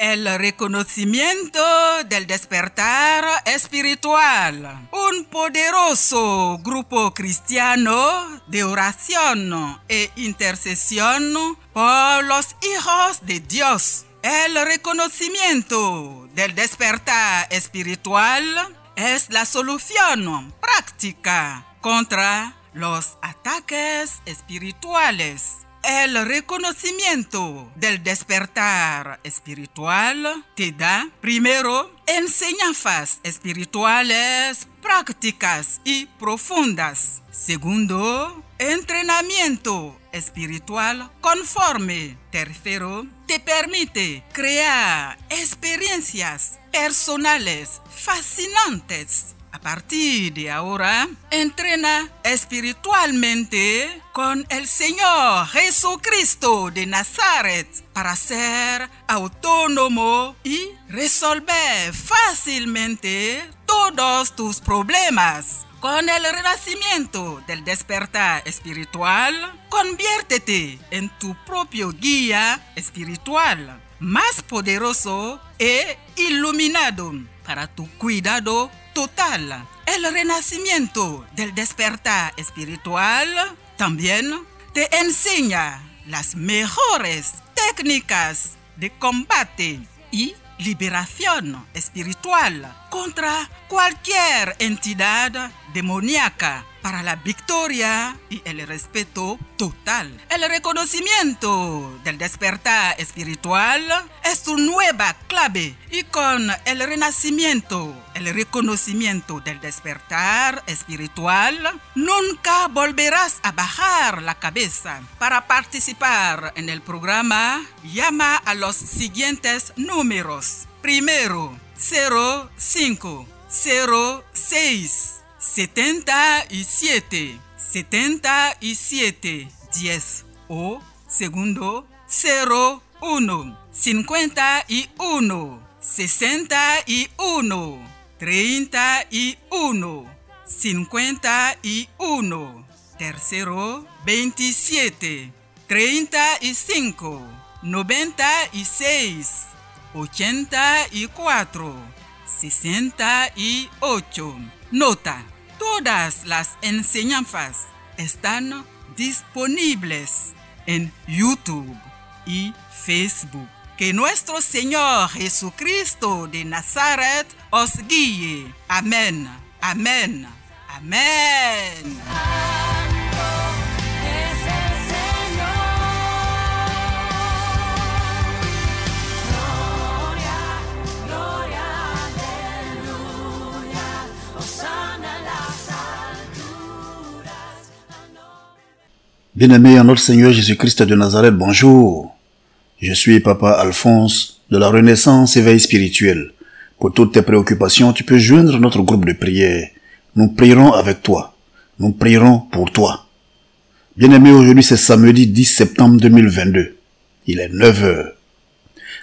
El reconocimiento del despertar espiritual. Un poderoso grupo cristiano de oración e intercesión por los hijos de Dios. El reconocimiento del despertar espiritual es la solución práctica contra los ataques espirituales. El reconocimiento del despertar espiritual te da, primero, enseñanzas espirituales prácticas y profundas. Segundo, entrenamiento espiritual conforme. Tercero, te permite crear experiencias personales fascinantes. A partir de ahora, entrena espiritualmente con el Señor Jesucristo de Nazaret para ser autónomo y resolver fácilmente todos tus problemas. Con el renacimiento del despertar espiritual, conviértete en tu propio guía espiritual, más poderoso e iluminado para tu cuidado total. El renacimiento del despertar espiritual también te enseña las mejores técnicas de combate y liberación espiritual contra cualquier entidad demoníaca para la victoria y el respeto total. El reconocimiento del despertar espiritual es tu nueva clave y con el renacimiento, el reconocimiento del despertar espiritual, nunca volverás a bajar la cabeza. Para participar en el programa, llama a los siguientes números. Primero, 05 06 77 10 o segundo 01 51 61 31 51. Tercero 27 35 96 84 68. Nota: todas las enseñanzas están disponibles en YouTube y Facebook. Que nuestro Señor Jesucristo de Nazaret os guíe. Amén. Amén. Amén. Bien-aimé en notre Seigneur Jésus-Christ de Nazareth, bonjour. Je suis Papa Alphonse de la Renaissance Éveil Spirituel. Pour toutes tes préoccupations, tu peux joindre notre groupe de prière. Nous prierons avec toi. Nous prierons pour toi. Bien-aimé, aujourd'hui c'est samedi 10 septembre 2022. Il est 9 heures.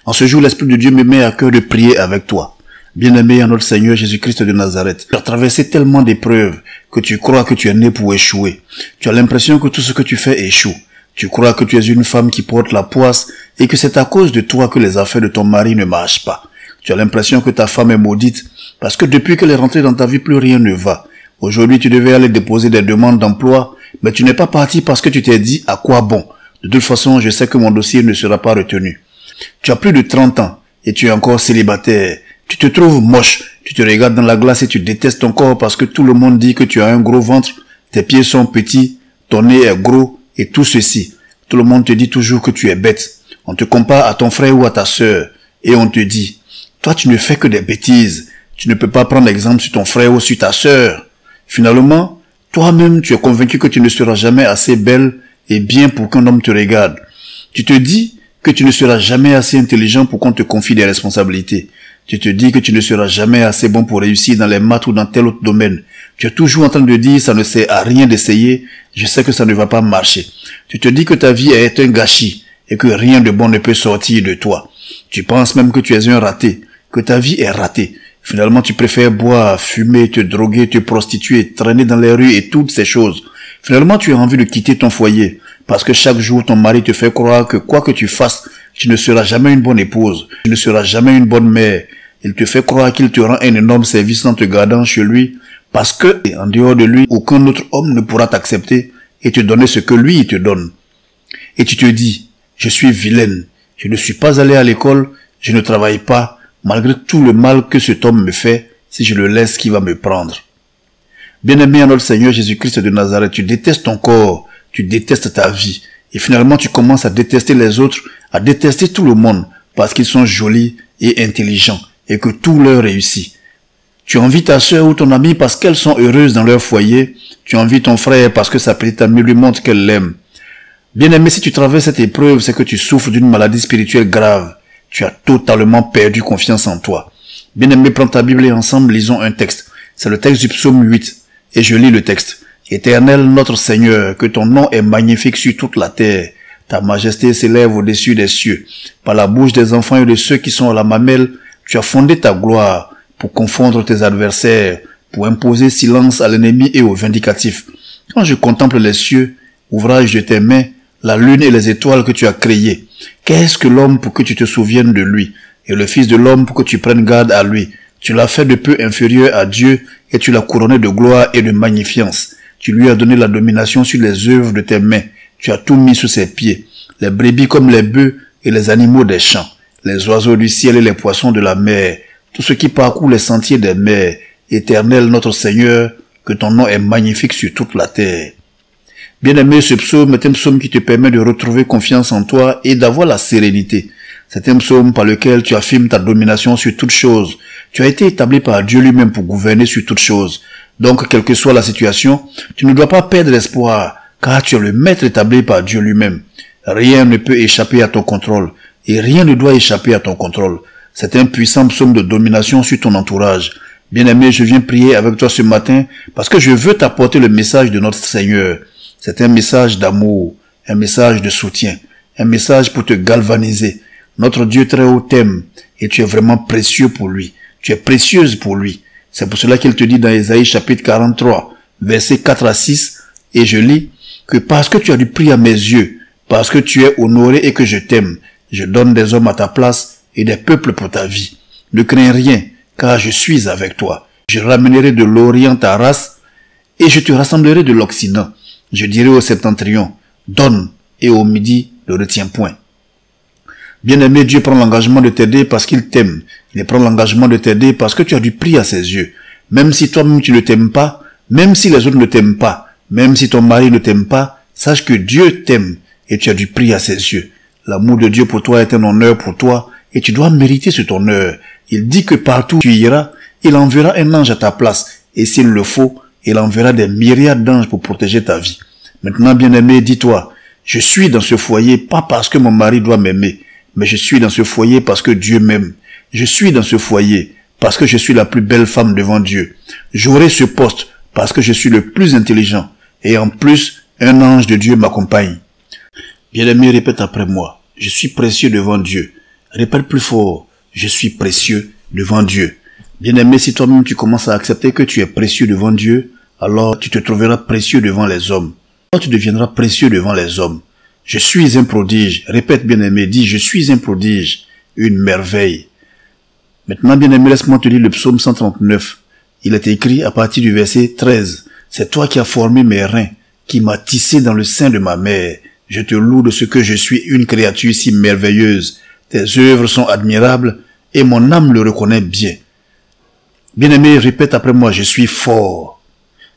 En ce jour, l'Esprit de Dieu me met à cœur de prier avec toi. Bien-aimé en notre Seigneur Jésus-Christ de Nazareth, tu as traversé tellement d'épreuves que tu crois que tu es né pour échouer. Tu as l'impression que tout ce que tu fais échoue. Tu crois que tu es une femme qui porte la poisse et que c'est à cause de toi que les affaires de ton mari ne marchent pas. Tu as l'impression que ta femme est maudite parce que depuis qu'elle est rentrée dans ta vie, plus rien ne va. Aujourd'hui, tu devais aller déposer des demandes d'emploi, mais tu n'es pas parti parce que tu t'es dit à quoi bon. De toute façon, je sais que mon dossier ne sera pas retenu. Tu as plus de 30 ans et tu es encore célibataire. Tu te trouves moche, tu te regardes dans la glace et tu détestes ton corps parce que tout le monde dit que tu as un gros ventre, tes pieds sont petits, ton nez est gros et tout ceci. Tout le monde te dit toujours que tu es bête. On te compare à ton frère ou à ta sœur et on te dit, toi tu ne fais que des bêtises, tu ne peux pas prendre exemple sur ton frère ou sur ta sœur. Finalement, toi-même tu es convaincu que tu ne seras jamais assez belle et bien pour qu'un homme te regarde. Tu te dis que tu ne seras jamais assez intelligent pour qu'on te confie des responsabilités. Tu te dis que tu ne seras jamais assez bon pour réussir dans les maths ou dans tel autre domaine. Tu es toujours en train de dire ça ne sert à rien d'essayer, je sais que ça ne va pas marcher. Tu te dis que ta vie est un gâchis et que rien de bon ne peut sortir de toi. Tu penses même que tu es un raté, que ta vie est ratée. Finalement, tu préfères boire, fumer, te droguer, te prostituer, traîner dans les rues et toutes ces choses. Finalement, tu as envie de quitter ton foyer parce que chaque jour, ton mari te fait croire que quoi que tu fasses, Tu ne seras jamais une bonne épouse. Tu ne seras jamais une bonne mère. Il te fait croire qu'il te rend un énorme service en te gardant chez lui parce que, en dehors de lui, aucun autre homme ne pourra t'accepter et te donner ce que lui, il te donne. Et tu te dis, je suis vilaine. Je ne suis pas allé à l'école. Je ne travaille pas. Malgré tout le mal que cet homme me fait, si je le laisse, qui va me prendre? Bien-aimé en notre Seigneur Jésus-Christ de Nazareth, tu détestes ton corps, tu détestes ta vie. Et finalement, tu commences à détester les autres, à détester tout le monde, parce qu'ils sont jolis et intelligents, et que tout leur réussit. Tu envies ta sœur ou ton amie parce qu'elles sont heureuses dans leur foyer. Tu envies ton frère parce que sa petite amie lui montre qu'elle l'aime. Bien-aimé, si tu traverses cette épreuve, c'est que tu souffres d'une maladie spirituelle grave. Tu as totalement perdu confiance en toi. Bien-aimé, prends ta Bible et ensemble, lisons un texte. C'est le texte du psaume 8. Et je lis le texte. Éternel notre Seigneur, que ton nom est magnifique sur toute la terre. Ta majesté s'élève au-dessus des cieux. Par la bouche des enfants et de ceux qui sont à la mamelle, tu as fondé ta gloire pour confondre tes adversaires, pour imposer silence à l'ennemi et au vindicatif. Quand je contemple les cieux, ouvrage de tes mains, la lune et les étoiles que tu as créées, qu'est-ce que l'homme pour que tu te souviennes de lui, et le Fils de l'homme pour que tu prennes garde à lui? Tu l'as fait de peu inférieur à Dieu, et tu l'as couronné de gloire et de magnificence. Tu lui as donné la domination sur les œuvres de tes mains. Tu as tout mis sous ses pieds, les brebis comme les bœufs et les animaux des champs, les oiseaux du ciel et les poissons de la mer, tout ce qui parcourt les sentiers des mers. Éternel notre Seigneur, que ton nom est magnifique sur toute la terre. Bien-aimé, ce psaume est un psaume qui te permet de retrouver confiance en toi et d'avoir la sérénité. C'est un psaume par lequel tu affirmes ta domination sur toutes choses. Tu as été établi par Dieu lui-même pour gouverner sur toutes choses. Donc, quelle que soit la situation, tu ne dois pas perdre espoir, car tu es le maître établi par Dieu lui-même. Rien ne peut échapper à ton contrôle, et rien ne doit échapper à ton contrôle. C'est un puissant psaume de domination sur ton entourage. Bien-aimé, je viens prier avec toi ce matin, parce que je veux t'apporter le message de notre Seigneur. C'est un message d'amour, un message de soutien, un message pour te galvaniser. Notre Dieu très haut t'aime, et tu es vraiment précieux pour lui. Tu es précieuse pour lui. C'est pour cela qu'il te dit dans Ésaïe chapitre 43, versets 4 à 6, et je lis, que parce que tu as du prix à mes yeux, parce que tu es honoré et que je t'aime, je donne des hommes à ta place et des peuples pour ta vie. Ne crains rien, car je suis avec toi. Je ramènerai de l'Orient ta race, et je te rassemblerai de l'Occident. Je dirai au septentrion, donne, et au midi, ne retiens point. Bien-aimé, Dieu prend l'engagement de t'aider parce qu'il t'aime. Il prend l'engagement de t'aider parce que tu as du prix à ses yeux. Même si toi-même tu ne t'aimes pas, même si les autres ne t'aiment pas, même si ton mari ne t'aime pas, sache que Dieu t'aime et tu as du prix à ses yeux. L'amour de Dieu pour toi est un honneur pour toi et tu dois mériter cet honneur. Il dit que partout où tu iras, il enverra un ange à ta place et s'il le faut, il enverra des myriades d'anges pour protéger ta vie. Maintenant, bien-aimé, dis-toi, je suis dans ce foyer pas parce que mon mari doit m'aimer, mais je suis dans ce foyer parce que Dieu m'aime. Je suis dans ce foyer parce que je suis la plus belle femme devant Dieu. J'aurai ce poste parce que je suis le plus intelligent. Et en plus, un ange de Dieu m'accompagne. Bien-aimé, répète après moi. Je suis précieux devant Dieu. Répète plus fort. Je suis précieux devant Dieu. Bien-aimé, si toi-même tu commences à accepter que tu es précieux devant Dieu, alors tu te trouveras précieux devant les hommes. Alors tu deviendras précieux devant les hommes. Je suis un prodige. Répète, bien-aimé, dis, je suis un prodige, une merveille. Maintenant, bien-aimé, laisse-moi te lire le psaume 139. Il est écrit à partir du verset 13. C'est toi qui as formé mes reins, qui m'as tissé dans le sein de ma mère. Je te loue de ce que je suis une créature si merveilleuse. Tes œuvres sont admirables et mon âme le reconnaît bien. Bien-aimé, répète après moi, je suis fort.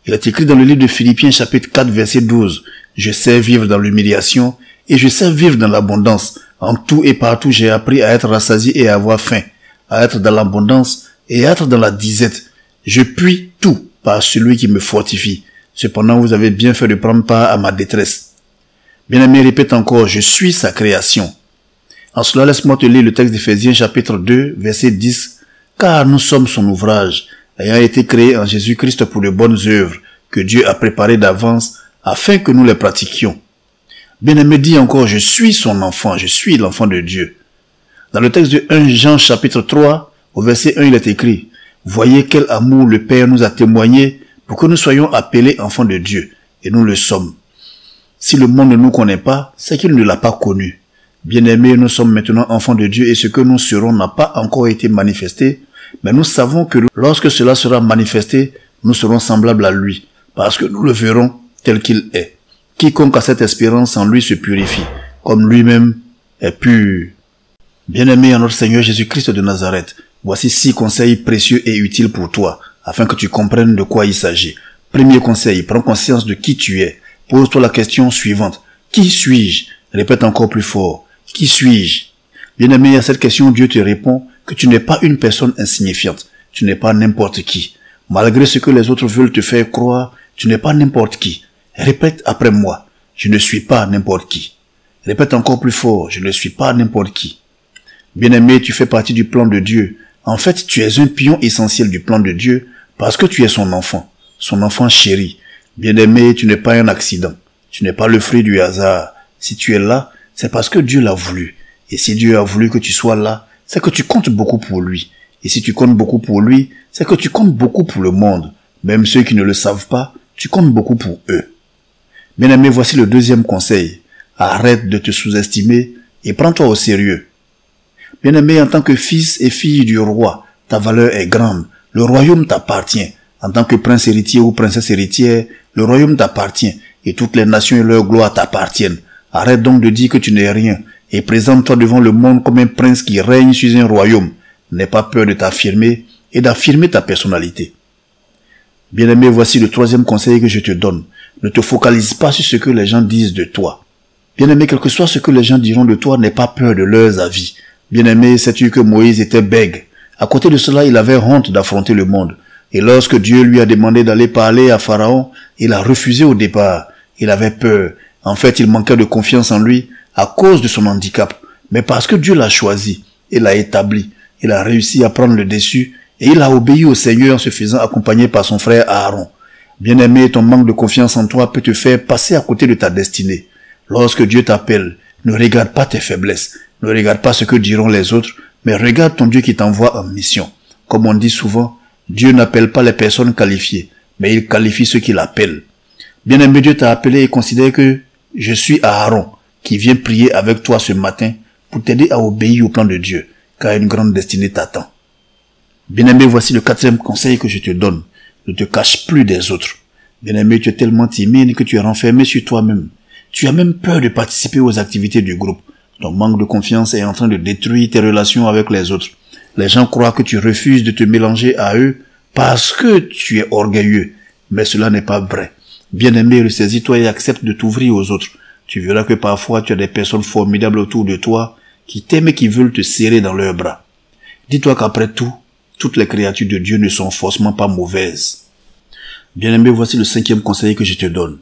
Il est écrit dans le livre de Philippiens chapitre 4 verset 12. Je sais vivre dans l'humiliation et je sais vivre dans l'abondance. En tout et partout, j'ai appris à être rassasié et à avoir faim, à être dans l'abondance et à être dans la disette. Je puis tout par celui qui me fortifie. Cependant, vous avez bien fait de prendre part à ma détresse. Bien-aimé, répète encore, je suis sa création. En cela, laisse-moi te lire le texte d'Éphésiens chapitre 2 verset 10. Car nous sommes son ouvrage, ayant été créés en Jésus-Christ pour de bonnes œuvres que Dieu a préparées d'avance afin que nous les pratiquions. Bien-aimé, dis encore, je suis son enfant, je suis l'enfant de Dieu. Dans le texte de 1 Jean chapitre 3, au verset 1, il est écrit, voyez quel amour le Père nous a témoigné pour que nous soyons appelés enfants de Dieu, et nous le sommes. Si le monde ne nous connaît pas, c'est qu'il ne l'a pas connu. Bien-aimés, nous sommes maintenant enfants de Dieu et ce que nous serons n'a pas encore été manifesté, mais nous savons que lorsque cela sera manifesté, nous serons semblables à lui, parce que nous le verrons tel qu'il est. Quiconque a cette espérance en lui se purifie, comme lui-même est pur. Bien-aimé en notre Seigneur Jésus-Christ de Nazareth, voici 6 conseils précieux et utiles pour toi, afin que tu comprennes de quoi il s'agit. Premier conseil, prends conscience de qui tu es. Pose-toi la question suivante. Qui suis-je? Répète encore plus fort. Qui suis-je? Bien-aimé, à cette question, Dieu te répond que tu n'es pas une personne insignifiante. Tu n'es pas n'importe qui. Malgré ce que les autres veulent te faire croire, tu n'es pas n'importe qui. Répète après moi. Je ne suis pas n'importe qui. Répète encore plus fort. Je ne suis pas n'importe qui. Bien-aimé, tu fais partie du plan de Dieu. En fait, tu es un pion essentiel du plan de Dieu parce que tu es son enfant chéri. Bien-aimé, tu n'es pas un accident. Tu n'es pas le fruit du hasard. Si tu es là, c'est parce que Dieu l'a voulu. Et si Dieu a voulu que tu sois là, c'est que tu comptes beaucoup pour lui. Et si tu comptes beaucoup pour lui, c'est que tu comptes beaucoup pour le monde. Même ceux qui ne le savent pas, tu comptes beaucoup pour eux. Bien-aimé, voici le deuxième conseil. Arrête de te sous-estimer et prends-toi au sérieux. Bien-aimé, en tant que fils et fille du roi, ta valeur est grande. Le royaume t'appartient. En tant que prince héritier ou princesse héritière, le royaume t'appartient. Et toutes les nations et leur gloire t'appartiennent. Arrête donc de dire que tu n'es rien et présente-toi devant le monde comme un prince qui règne sur un royaume. N'aie pas peur de t'affirmer et d'affirmer ta personnalité. Bien-aimé, voici le troisième conseil que je te donne. Ne te focalise pas sur ce que les gens disent de toi. Bien-aimé, quel que soit ce que les gens diront de toi, n'aie pas peur de leurs avis. Bien-aimé, sais-tu que Moïse était bègue? À côté de cela, il avait honte d'affronter le monde. Et lorsque Dieu lui a demandé d'aller parler à Pharaon, il a refusé au départ. Il avait peur. En fait, il manquait de confiance en lui à cause de son handicap. Mais parce que Dieu l'a choisi et l'a établi, il a réussi à prendre le dessus et il a obéi au Seigneur en se faisant accompagner par son frère Aaron. Bien-aimé, ton manque de confiance en toi peut te faire passer à côté de ta destinée. Lorsque Dieu t'appelle, ne regarde pas tes faiblesses, ne regarde pas ce que diront les autres, mais regarde ton Dieu qui t'envoie en mission. Comme on dit souvent, Dieu n'appelle pas les personnes qualifiées, mais il qualifie ceux qui l'appellent. Bien-aimé, Dieu t'a appelé et considère que je suis Aaron, qui vient prier avec toi ce matin pour t'aider à obéir au plan de Dieu, car une grande destinée t'attend. Bien-aimé, voici le quatrième conseil que je te donne. Ne te cache plus des autres. Bien-aimé, tu es tellement timide que tu es renfermé sur toi-même. Tu as même peur de participer aux activités du groupe. Ton manque de confiance est en train de détruire tes relations avec les autres. Les gens croient que tu refuses de te mélanger à eux parce que tu es orgueilleux. Mais cela n'est pas vrai. Bien-aimé, ressaisis-toi et accepte de t'ouvrir aux autres. Tu verras que parfois tu as des personnes formidables autour de toi qui t'aiment et qui veulent te serrer dans leurs bras. Dis-toi qu'après tout, toutes les créatures de Dieu ne sont forcément pas mauvaises. Bien-aimé, voici le cinquième conseil que je te donne.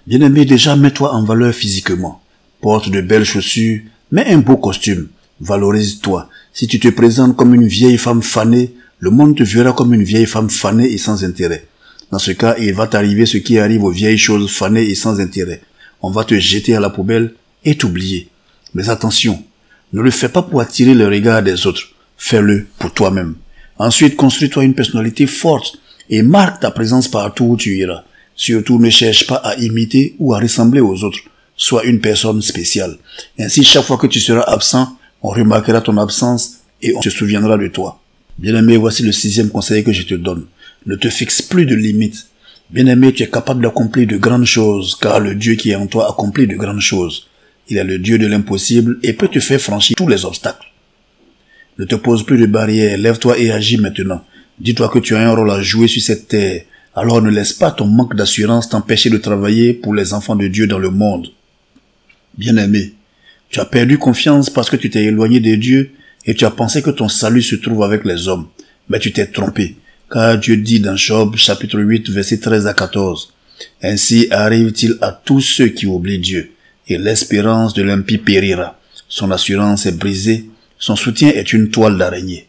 Bien-aimé, déjà mets-toi en valeur physiquement. Porte de belles chaussures, mets un beau costume. Valorise-toi. Si tu te présentes comme une vieille femme fanée, le monde te verra comme une vieille femme fanée et sans intérêt. Dans ce cas, il va t'arriver ce qui arrive aux vieilles choses fanées et sans intérêt. On va te jeter à la poubelle et t'oublier. Mais attention, ne le fais pas pour attirer le regard des autres. Fais-le pour toi-même. Ensuite, construis-toi une personnalité forte et marque ta présence partout où tu iras. Surtout, ne cherche pas à imiter ou à ressembler aux autres. Sois une personne spéciale. Ainsi, chaque fois que tu seras absent, on remarquera ton absence et on se souviendra de toi. Bien-aimé, voici le sixième conseil que je te donne. Ne te fixe plus de limites. Bien-aimé, tu es capable d'accomplir de grandes choses, car le Dieu qui est en toi accomplit de grandes choses. Il est le Dieu de l'impossible et peut te faire franchir tous les obstacles. Ne te pose plus de barrières, lève-toi et agis maintenant. Dis-toi que tu as un rôle à jouer sur cette terre. Alors ne laisse pas ton manque d'assurance t'empêcher de travailler pour les enfants de Dieu dans le monde. Bien-aimé, tu as perdu confiance parce que tu t'es éloigné de Dieu et tu as pensé que ton salut se trouve avec les hommes. Mais tu t'es trompé, car Dieu dit dans Job chapitre 8 versets 13 à 14. Ainsi arrive-t-il à tous ceux qui oublient Dieu, et l'espérance de l'impie périra. Son assurance est brisée, son soutien est une toile d'araignée.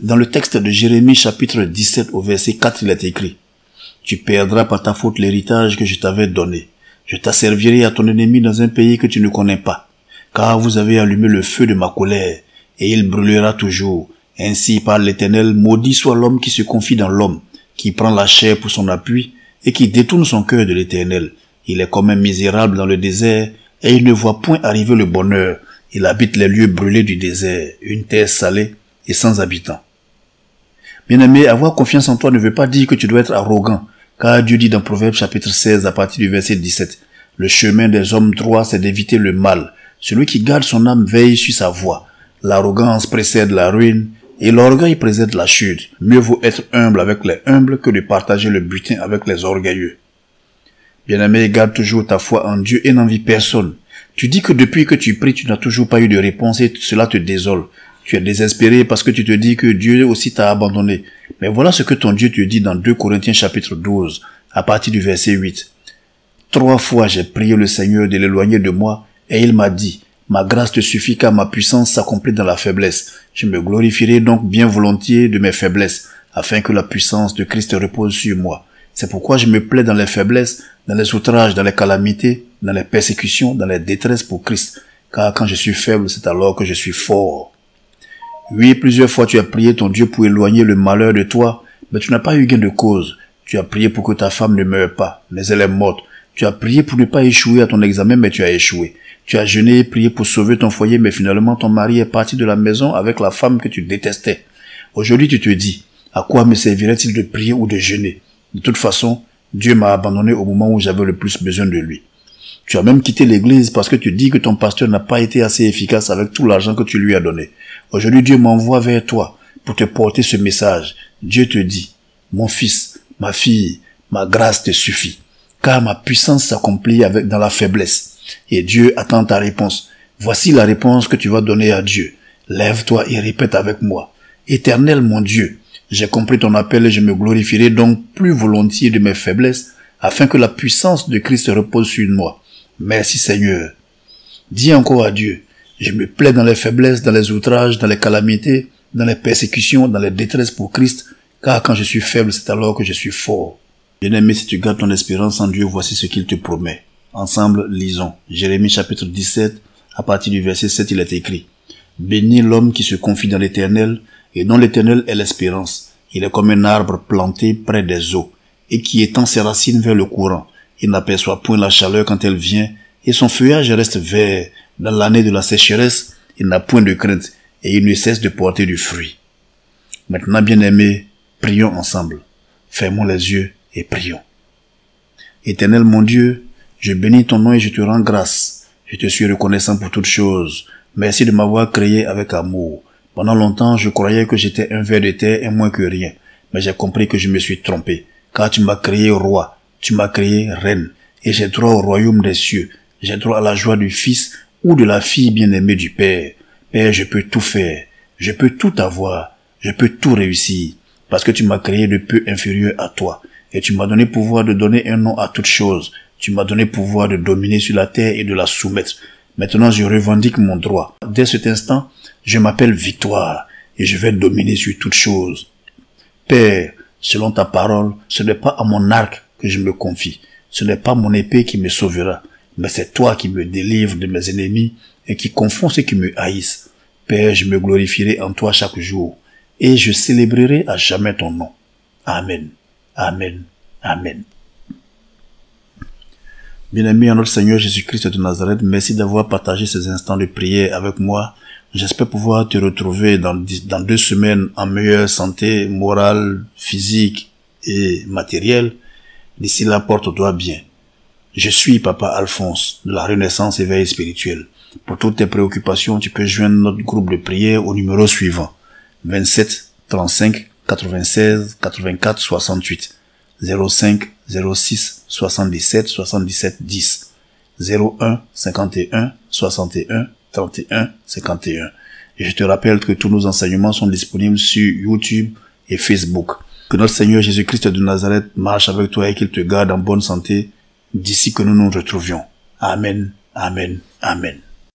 Dans le texte de Jérémie chapitre 17 au verset 4, il est écrit: Tu perdras par ta faute l'héritage que je t'avais donné. Je t'asservirai à ton ennemi dans un pays que tu ne connais pas, car vous avez allumé le feu de ma colère, et il brûlera toujours. Ainsi parle l'Éternel, maudit soit l'homme qui se confie dans l'homme, qui prend la chair pour son appui, et qui détourne son cœur de l'Éternel. Il est comme un misérable dans le désert, et il ne voit point arriver le bonheur. Il habite les lieux brûlés du désert, une terre salée et sans habitants. Bien-aimé, avoir confiance en toi ne veut pas dire que tu dois être arrogant, car Dieu dit dans Proverbes chapitre 16 à partir du verset 17, « Le chemin des hommes droits, c'est d'éviter le mal. Celui qui garde son âme veille sur sa voie. L'arrogance précède la ruine, et l'orgueil précède la chute. Mieux vaut être humble avec les humbles que de partager le butin avec les orgueilleux. » Bien-aimé, garde toujours ta foi en Dieu et n'envie personne. Tu dis que depuis que tu pries, tu n'as toujours pas eu de réponse et cela te désole. Tu es désespéré parce que tu te dis que Dieu aussi t'a abandonné. Mais voilà ce que ton Dieu te dit dans 2 Corinthiens chapitre 12, à partir du verset 8. « 3 fois j'ai prié le Seigneur de l'éloigner de moi, et il m'a dit, « Ma grâce te suffit car ma puissance s'accomplit dans la faiblesse. Je me glorifierai donc bien volontiers de mes faiblesses, afin que la puissance de Christ repose sur moi. C'est pourquoi je me plais dans les faiblesses, dans les outrages, dans les calamités, dans les persécutions, dans les détresses pour Christ. Car quand je suis faible, c'est alors que je suis fort. » Oui, plusieurs fois tu as prié ton Dieu pour éloigner le malheur de toi, mais tu n'as pas eu gain de cause. Tu as prié pour que ta femme ne meure pas, mais elle est morte. Tu as prié pour ne pas échouer à ton examen, mais tu as échoué. Tu as jeûné et prié pour sauver ton foyer, mais finalement ton mari est parti de la maison avec la femme que tu détestais. Aujourd'hui tu te dis, à quoi me servirait-il de prier ou de jeûner? De toute façon, Dieu m'a abandonné au moment où j'avais le plus besoin de lui. Tu as même quitté l'église parce que tu dis que ton pasteur n'a pas été assez efficace avec tout l'argent que tu lui as donné. Aujourd'hui, Dieu m'envoie vers toi pour te porter ce message. Dieu te dit, mon fils, ma fille, ma grâce te suffit, car ma puissance s'accomplit dans la faiblesse. Et Dieu attend ta réponse. Voici la réponse que tu vas donner à Dieu. Lève-toi et répète avec moi. Éternel mon Dieu, j'ai compris ton appel et je me glorifierai donc plus volontiers de mes faiblesses, afin que la puissance de Christ repose sur moi. Merci Seigneur. Dis encore à Dieu, je me plais dans les faiblesses, dans les outrages, dans les calamités, dans les persécutions, dans les détresses pour Christ, car quand je suis faible, c'est alors que je suis fort. Bien-aimé, si tu gardes ton espérance en Dieu, voici ce qu'il te promet. Ensemble, lisons. Jérémie chapitre 17, à partir du verset 7, il est écrit, « Bénis l'homme qui se confie dans l'Éternel, et dont l'Éternel est l'espérance. Il est comme un arbre planté près des eaux, et qui étend ses racines vers le courant. Il n'aperçoit point la chaleur quand elle vient, et son feuillage reste vert. Dans l'année de la sécheresse, il n'a point de crainte, et il ne cesse de porter du fruit. » Maintenant, bien-aimés, prions ensemble. Fermons les yeux et prions. Éternel mon Dieu, je bénis ton nom et je te rends grâce. Je te suis reconnaissant pour toutes choses. Merci de m'avoir créé avec amour. Pendant longtemps, je croyais que j'étais un ver de terre et moins que rien. Mais j'ai compris que je me suis trompé, car tu m'as créé roi, tu m'as créé reine, et j'ai droit au royaume des cieux. J'ai droit à la joie du Fils ou de la fille bien-aimée du Père. Père, je peux tout faire, je peux tout avoir, je peux tout réussir, parce que tu m'as créé de peu inférieur à toi, et tu m'as donné pouvoir de donner un nom à toute chose. Tu m'as donné pouvoir de dominer sur la terre et de la soumettre. Maintenant, je revendique mon droit. Dès cet instant, je m'appelle Victoire, et je vais dominer sur toute chose. Père, selon ta parole, ce n'est pas à mon arc que je me confie, ce n'est pas mon épée qui me sauvera, mais c'est toi qui me délivres de mes ennemis et qui confonds ceux qui me haïssent. Père, je me glorifierai en toi chaque jour, et je célébrerai à jamais ton nom. Amen. Amen. Amen. Bien-aimé en notre Seigneur Jésus-Christ de Nazareth, merci d'avoir partagé ces instants de prière avec moi. J'espère pouvoir te retrouver dans 2 semaines en meilleure santé morale, physique et matérielle. D'ici là, porte-toi bien. Je suis Papa Alphonse de la Renaissance Éveil Spirituel. Pour toutes tes préoccupations, tu peux joindre notre groupe de prière au numéro suivant 27 35 96 84 68 05 06 77 77 10 01 51 61 31 51. Et je te rappelle que tous nos enseignements sont disponibles sur YouTube et Facebook. Que notre Seigneur Jésus-Christ de Nazareth marche avec toi et qu'il te garde en bonne santé d'ici que nous nous retrouvions. Amen, amen, amen.